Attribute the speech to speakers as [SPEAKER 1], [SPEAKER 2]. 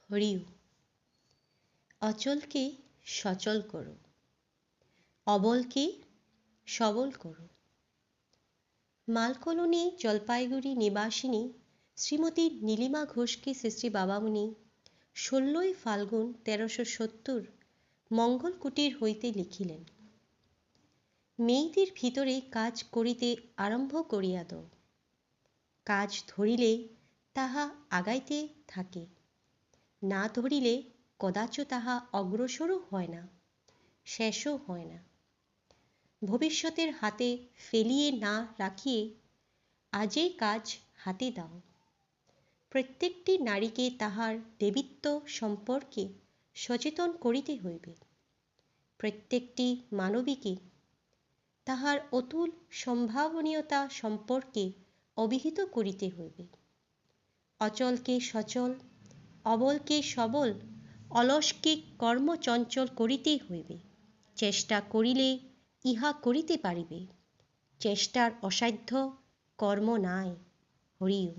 [SPEAKER 1] হরিও। অচলকে সচল করো, অবলকে সবল করো। মালকলোনি জলপাইগুড়ি নিবাসিনী শ্রীমতী নীলিমা ঘোষকে শ্রী শ্রী বাবামুনি 16ই ফাল্গুন 1370 মঙ্গল কুটির হইতে লিখিলেন, মেয়েদের ভিতরে কাজ করিতে আরম্ভ করিয়া দাও। কাজ ধরিলে তাহা আগাইতে থাকে, না ধরিলে কদাচ তাহা অগ্রসরও হয় না, শেষও হয় না। ভবিষ্যতের হাতে ফেলিয়ে না রাখিয়ে আজই কাজ হাতে দাও। প্রত্যেকটি নারীকে তাহার দেবীত্ব সম্পর্কে সচেতন করিতে হইবে। প্রত্যেকটি মানবীকে তাহার অতুল সম্ভাবনীয়তা সম্পর্কে অভিহিত করিতে হইবে। অচলকে সচল, অবলকে সবল, অলসকে কর্মচঞ্চল করিতেই হইবে। চেষ্টা করিলে ইহা করিতে পারিবে। চেষ্টার অসাধ্য কর্ম নাই। হরিও।